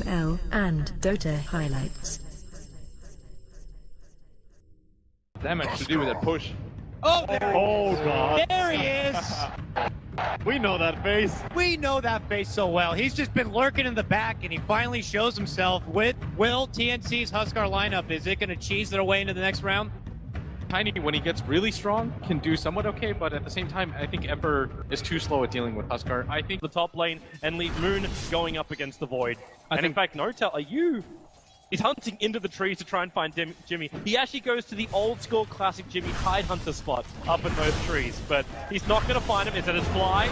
ML and Dota highlights. Damage to do with that push. Oh, there Oh god. There he is. We know that face. We know that face so well. He's just been lurking in the back, and he finally shows himself with Will TNC's Huskar lineup. Is it going to cheese their way into the next round? Tiny, when he gets really strong, can do somewhat okay, but at the same time, I think Emperor is too slow at dealing with Huskar. I think The top lane and leave Moon going up against the Void. In fact, Notel, he's hunting into the trees to try and find Jimmy. He actually goes to the old school classic Jimmy hide hunter spot up in those trees, but he's not going to find him. Is it his fly?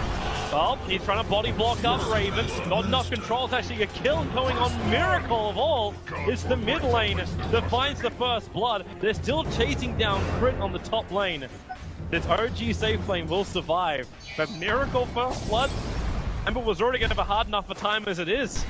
Well, he's trying to body block up Raven. Not enough control. It's actually a kill going on. Miracle of all is the mid lane that finds the first blood. They're still chasing down Crit on the top lane. This OG safe lane will survive, but Miracle first blood? Ember was already going to have a hard enough a time as it is.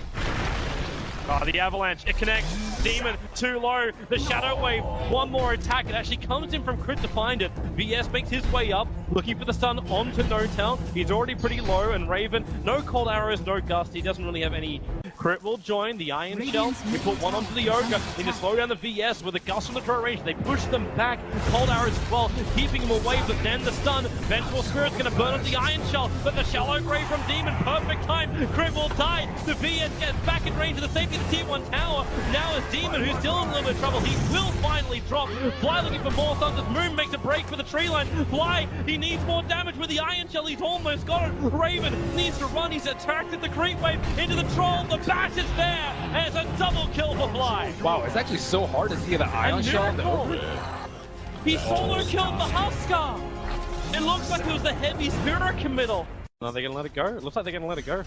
Oh, the avalanche, it connects. Demon, too low. The Shadow Wave, one more attack. It actually comes in from Crit to find it. VS makes his way up, looking for the stun onto Notel. He's already pretty low, and Raven, no cold arrows, no gust. He doesn't really have any. Crit will join the Iron Shell. They put one onto the Ogre. They just slow down the VS with a gust from the throw range. They push them back. Cold arrows as well, keeping them away, but then the stun. Vengeful Spirit's going to burn up the Iron Shell, but the Shallow Grave from Demon, perfect time. Crit will die. The VS gets back in range of the safety of the Tier 1 tower. Now is Demon, who's still in a little bit of trouble. He will finally drop. Fly looking for more thunders. Moon makes a break for the tree line. Fly, he needs more damage with the Iron Shell. He's almost got it. Raven needs to run. He's attracted the creep wave into the troll. The bash is there. And it's a double kill for Fly. wow, it's actually so hard to see the Ion And Shell. Miracle, he solo killed the Huskar. It looks like it was the heavy spirit committal. Are they gonna let it go? It looks like they're gonna let it go.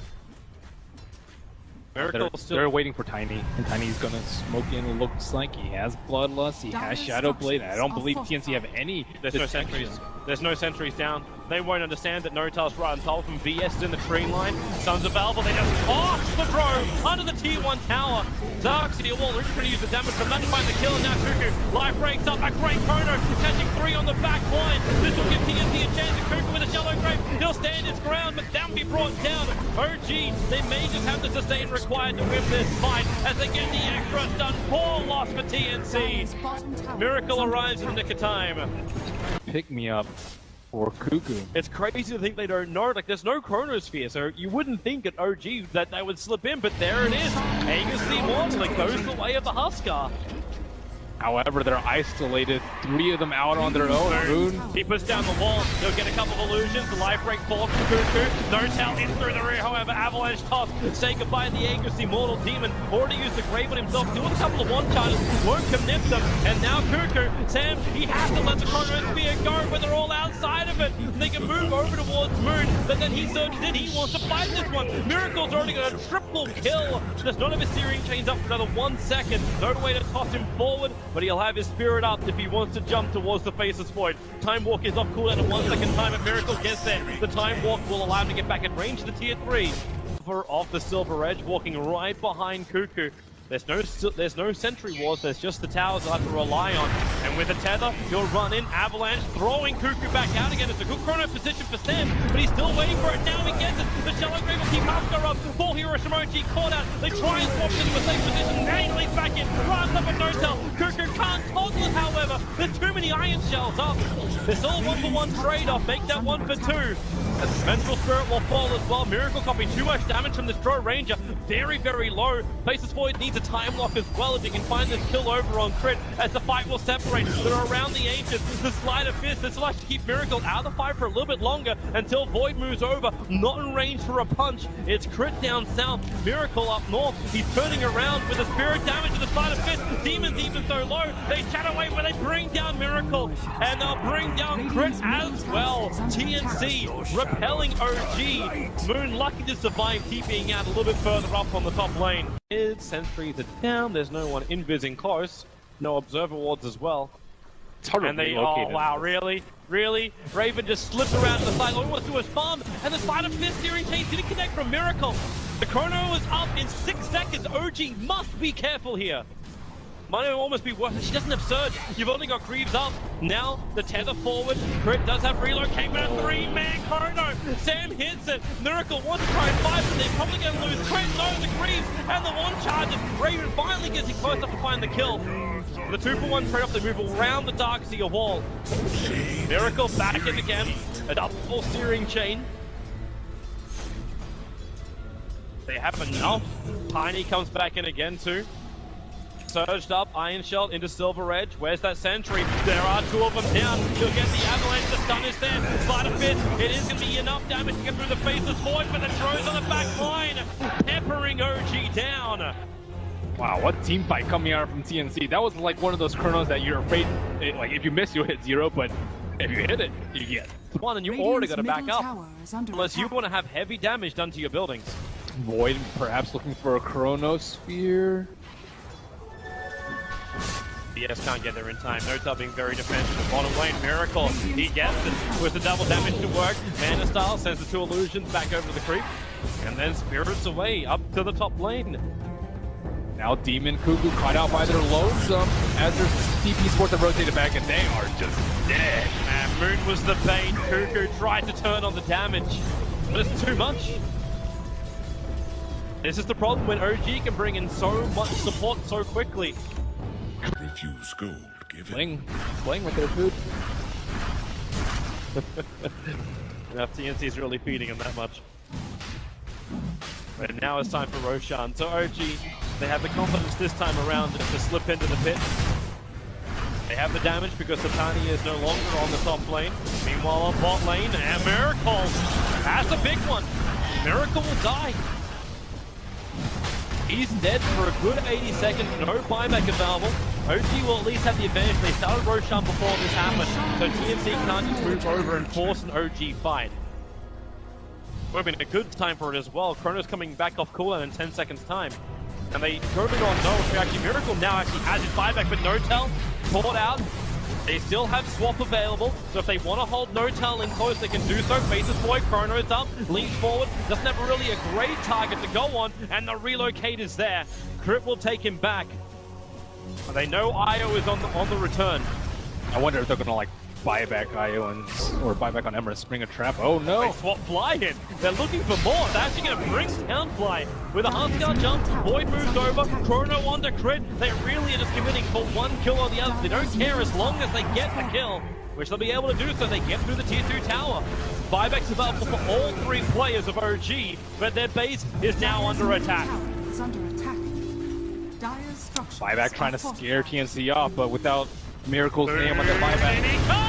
They're waiting for Tiny, and Tiny's gonna smoke in. It looks like he has Bloodlust, he has Shadow Blade. I don't believe TNC have any. There's no sentries. There's no sentries down. They won't understand that Notel's right on top of him. VS is in the tree line. Sons of Valve, they just toss the drone under the Tier 1 tower. Darkseid will really use the damage from that to find the kill. And now Cuckoo, life breaks up. A great Chrono catching 3 on the back line. This will give TNC a chance. And Cuckoo with a Shallow Grave. He'll stand his ground, but down be brought down. OG, they may just have the sustain required to win this fight as they get the extra stun. Poor loss for TNC. Miracle arrives in the nick of time. Pick me up for Cuckoo. It's crazy to think they don't know. Like, there's no Chronosphere, so you wouldn't think at OG that they would slip in, but there it is. Angus the Immortal, it goes the way of the Huskar. However, they're isolated. 3 of them out on their own. Moon. He puts down the wall. He'll get a couple of illusions. The life break falls from Cuckoo. Notel in through the rear, however. Avalanche toss. Say goodbye to the Angus, the Immortal Demon. Already used the Grave on himself. Doing a couple of one-charges. Won't commit them. And now Cuckoo. Sam, he has to let the Chronosphere go, but they're all outside of it. They can move over towards Moon, but then he surges in. He wants to fight this one. Miracle's already got a triple kill. Does not have his steering chains up for another 1 second. No way to toss him forward, but he'll have his spirit up if he wants to jump towards the Faceless Void. Time Walk is off cooldown at 1 second time, and Miracle gets there. The Time Walk will allow him to get back in range to Tier 3. Off the Silver Edge, walking right behind Cuckoo. There's no sentry wars, there's just the towers they'll have to rely on. And with a tether, he'll run in, Avalanche, throwing Cuckoo back out again. It's a good chrono position for Sam, but he's still waiting for it. Now he gets it. The Shallow Grave will keep Huskar up. Full Hero Shimoji caught out. They try and swap into a safe position. Now he's back in. Runs up at Notel. Cuckoo can't toggle it, however. There's too many Iron Shells up. It's all 1-for-1 trade-off. Make that 1 for 2. And Vengeful Spirit will fall as well. Miracle copying too much damage from this Drow Ranger. Very, very low. Faceless Void needs a time lock as well if he can find this kill over on Crit as the fight will separate. They're around the Ancients. The Sleight of Fist. This will actually keep Miracle out of the fight for a little bit longer until Void moves over. Not in range for a punch. It's Crit down south. Miracle up north. He's turning around with the spirit damage and the Sleight of Fist. Demons even so low. They chat away when they bring down Miracle. And they'll bring down Crit as well. TNC repelling OG. Moon lucky to survive, keeping out a little bit further up on the top lane. Sentries are down. There's no one invising close. No observer wards as well. And they, oh wow, really? Really? Raven just slipped around to the side. All he wants to do is farm, and the Sleight of Fist steering chain didn't connect from Miracle. The chrono is up in 6 seconds. OG must be careful here. Might almost be worth it. She doesn't have Surge. You've only got Greaves up. Now, the tether forward. Crit does have relocate, but a 3-man Chrono. Sam hits it. Miracle wants to try and fight, but they're probably going to lose. Crit, no, the Greaves, and the one charges. Raven finally gets it close enough to find the kill. The 2-for-1 trade-off, they move around the Dark Seer wall. Miracle back in again. A double steering chain. They have enough. Tiny comes back in again too. Surged up, Iron Shell into Silver Edge. Where's that sentry? There are 2 of them down. He'll get the avalanche. The stun is there. Sleight of fist. It is going to be enough damage to get through the faceless void, but the throws on the back line, peppering OG down. Wow, what team fight coming out from TNC. That was like one of those chronos that you're afraid, like if you miss, you'll hit 0, but if you hit it, you get 1, and you already got to back up. Unless you want to have heavy damage done to your buildings. Void perhaps looking for a Chronosphere. BS can't get there in time. Nota being very defensive. Bottom lane, Miracle. He gets it with the double damage to work. Mana Style sends the 2 illusions back over the creep. And then Spirits away up to the top lane. Now Demon Cuckoo caught out by their lonesome as their TP Sports have rotated back, and they are just dead. And Moon was the bait. Cuckoo tried to turn on the damage, but it's too much. This is the problem when OG can bring in so much support so quickly. Refuse gold, give it. Playing with their food. Enough TNC's really feeding him that much. But now it's time for Roshan. So OG, they have the confidence this time around to slip into the pit. They have the damage because Satani is no longer on the top lane. Meanwhile on bot lane, and Miracle! That's a big one! Miracle will die. He's dead for a good 80 seconds, no buyback available. OG will at least have the advantage. They started Roshan before this happened, so TNC can't just move over and force an OG fight. Would have been a good time for it as well. Chrono's coming back off cooldown in 10 seconds time. And they go big on no, actually Miracle now actually has his buyback, but Notel caught out. They still have swap available, so if they want to hold Notel in close, they can do so. Faces Void, Chrono's up, leans forward, doesn't have really a great target to go on, and the relocate is there. Crit will take him back. They know Io is on the return. I wonder if they're gonna like buy back Io or buy back on Emma, spring a trap. Oh no! They swap Fly in. They're looking for more. They're actually going to bring down Fly. With a half-guard jump, Void moves over, Chrono onto Crit. They really are just committing for 1 kill or the other. They don't care as long as they get the kill, which they'll be able to do so they get through the tier 2 tower. Buyback's available for all 3 players of OG, but their base is now under attack. Buyback trying to scare TNC off, but without Miracle's name on the buyback. And he comes!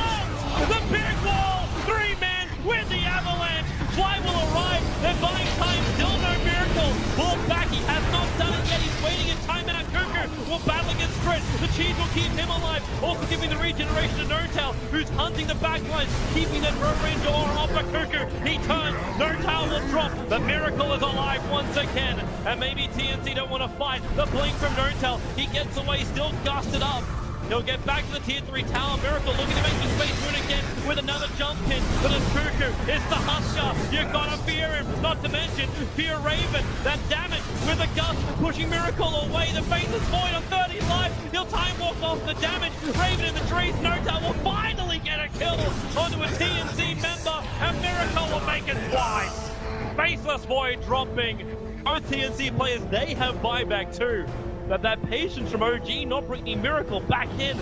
The big wall! 3-man with the avalanche! Fly will arrive! They're buying time, still no Miracle! Pulled back, he has not done it yet, he's waiting in timeout. Cuckoo will battle against Crit. The cheese will keep him alive, also giving the regeneration to Notal, who's hunting the backlines, keeping that road range aura off of Cuckoo. He turns, Notal will drop, the Miracle is alive once again, and maybe TNC don't want to fight. The blink from Notal, he gets away, still gusted up. He'll get back to the tier 3 tower. Miracle looking to make the space moon again with another jump pin. But it's Cuckoo. It's the Husker. You gotta fear him. Not to mention, fear Raven. That damage with a gust pushing Miracle away. The face is void on 30 life. He'll time walk off the damage. Raven in the trees. Nota will finally get a kill onto a TNC member. And Miracle will make it twice. Faceless Void dropping. Both TNC players, they have buyback too. But that patience from OG not bringing Miracle back in.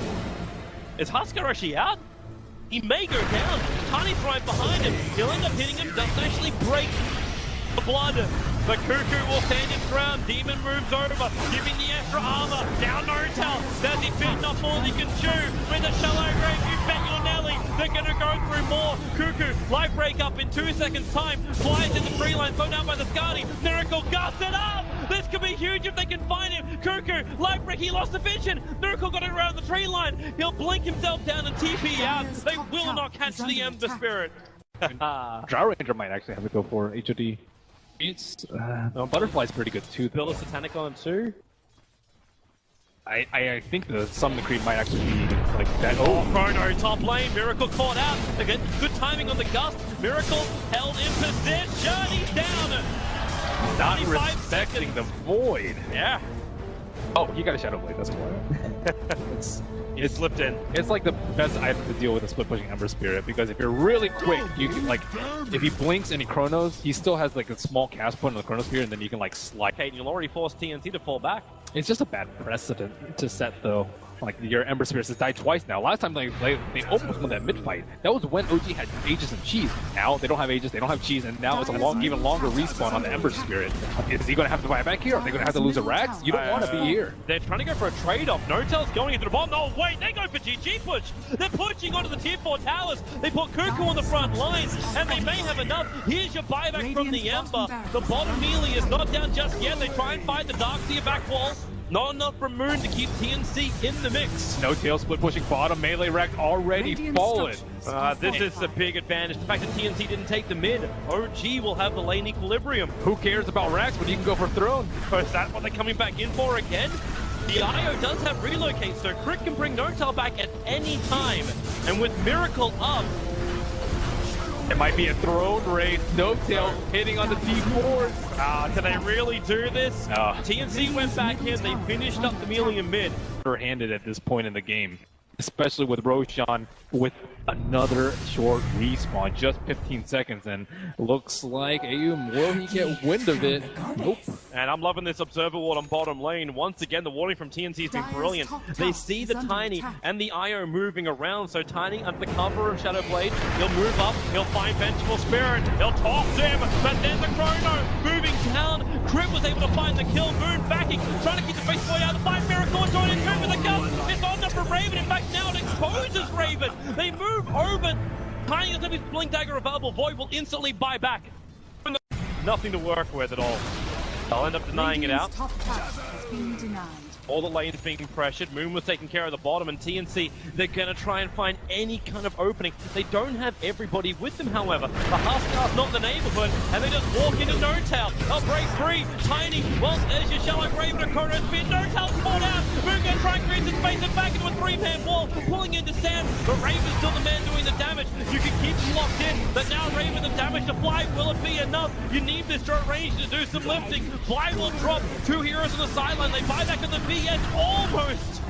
Is Husker actually out? He may go down. Tiny's right behind him. He'll end up hitting him. Doesn't actually break the blood. But Cuckoo will stand his ground. Demon moves over, giving the extra armor. Down Notel. Does he fit enough more than he can chew? With a shallow grave, you bet your Nelly. They're going to go through more. Cuckoo, life break up in 2 seconds time. Flies in the free line, thrown down by the Scotty. Miracle gusted up. This could be huge if they can find him. Cuckoo, life break, he lost the vision. Miracle got it around the tree line. He'll blink himself down and TP out. They will not catch the Ember Spirit. Drow Ranger might actually have to go for HOD. It's Butterfly's pretty good too. Build a Satanic on too. I think the Summon Creep might actually be like that. Oh, Chrono top lane. Miracle caught out. Again, good timing on the gust. Miracle held in position. He's down. Not respecting the Void. Yeah. Oh, he got a Shadow Blade, that's why. He slipped in. It's like the best item to deal with a split pushing Ember Spirit, because if you're really quick, you can like, if he blinks and he Chronos, he still has like a small cast point on the Chronos Spirit, and then you can like slide. Okay, and you'll already force TNT to fall back. It's just a bad precedent to set though. Like your Ember Spirits has died twice now. Last time they almost won that mid fight. That was when OG had Aegis and Cheese. Now they don't have Aegis, they don't have Cheese, and now it's a even longer respawn on the Ember Spirit. Is he going to have to buy back here? Are they going to have to lose a Rax? You don't want to be here. They're trying to go for a trade-off. Notel's going into the bomb. No, wait, they go for GG push. They're pushing onto the tier 4 towers. They put Cuckoo on the front lines, and they may have enough. Here's your buyback from the Ember. The bottom melee is not down just yet. They try and find the Darkseer back wall. Not enough from Moon to keep TNC in the mix. No tail split pushing bottom, melee Rax already fallen. This is a big advantage. The fact that TNC didn't take the mid, OG will have the lane equilibrium. Who cares about Rax when you can go for Throne? Is that what they're coming back in for again? The IO does have relocate, so Crit can bring Notel back at any time. And with Miracle up, it might be a Throne race. No tail hitting on the T4s. Can they really do this? No. TNC went back in, they finished up the melee in mid. Handed at this point in the game, especially with Roshan with another short respawn, just 15 seconds, and looks like Ayum, will he get wind of it? Nope. And I'm loving this observer ward on bottom lane. Once again, the warding from TNC has been brilliant. They see the Tiny and the IO moving around, so Tiny under the cover of Shadow Blade, he'll move up, he'll find Vengeful Spirit, he'll toss him, but then the Chrono moving down. Crit was able to find the kill, Moon backing, trying to keep the face boy out of the fight. Miracle joining through with the kill. It's on up from Raven. In fact, now it exposes Raven. They move over. Tiny is going to be Blink Dagger available. Void will instantly buy back. Nothing to work with at all. They'll end up denying it out. All the lanes being pressured. Moon was taking care of the bottom, and TNC, they're going to try and find any kind of opening. They don't have everybody with them, however. The Huskar's not in the neighborhood, and they just walk into Notel. They'll break free. Tiny, well, there's your Shallow Raven and Chrono Speed. Notel's spawned out. Moon going to try and create some space and back into a 3-man wall, pulling into Sam. But Raven's still the man doing the damage. You can keep them locked in, but now Raven the damage to Fly. Will it be enough? You need this short range to do some lifting. Fly will drop. 2 heroes on the sideline. They buy back at the VS almost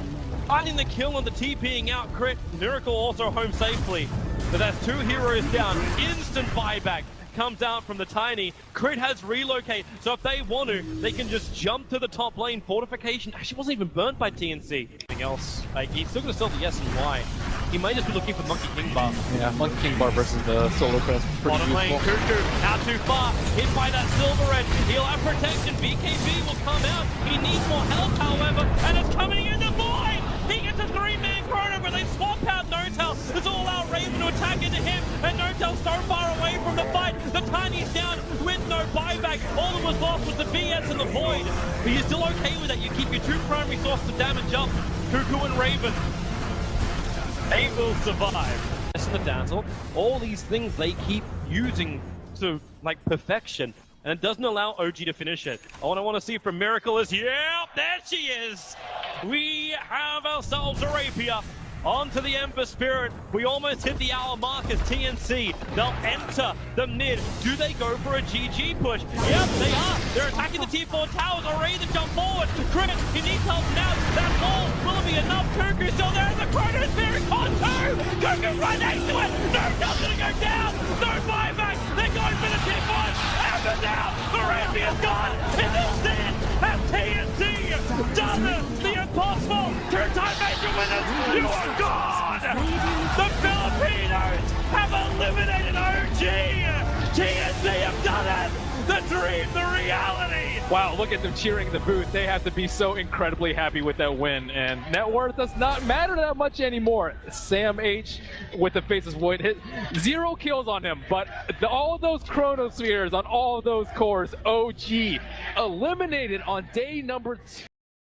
finding the kill on the TPing out. Crit. Miracle also home safely. But that's 2 heroes down. Instant buyback comes out from the Tiny. Crit has relocate, so if they want to, they can just jump to the top lane. Fortification actually wasn't even burnt by TNC. Anything else? Like, he's still going to sell the S and Y. He may just be looking for Monkey King Bar. Yeah, Monkey King Bar versus the Solo Crest. Bottom lane, Cuckoo, out too far. Hit by that Silver Edge. He'll have protection. BKB will come out. He needs more help, however, and it's coming in the void. He gets a 3-man Chrono, but they swap out Notel. It's all out Raven to attack into him, and Notel's so far away from the fight. The Tiny's down with no buyback. All that was lost was the BS and the Void. But you're still okay with that. You keep your 2 primary sources of damage up. Cuckoo and Raven. They will survive. Yes, and the Dazzle. All these things they keep using to, like, perfection. And it doesn't allow OG to finish it. All I want to see from Miracle is, yeah, there she is. We have ourselves a Rapier. Onto the Ember Spirit. We almost hit the hour mark as TNC. They'll enter the mid. Do they go for a GG push? Yep, they are. They're attacking the tier 4 towers. Already to jump forward. Crit, he needs help now. That wall, will it be enough? Cuckoo's still there. The Chrono Spirit on 2. Cuckoo right next to it. Notel's gonna go down. No buyback. They're going for the tier 1. Ember down. The Rapier's gone. And this is as TNC does it. The impossible. 2-time major winners. You are gone! The Filipinos have eliminated OG! TNC have done it! The dream, the reality! Wow, look at them cheering the booth. They have to be so incredibly happy with that win. And net worth does not matter that much anymore. Sam H with the Faceless Void hit 0 kills on him. But all of those Chronospheres on all of those cores, OG eliminated on day number 2.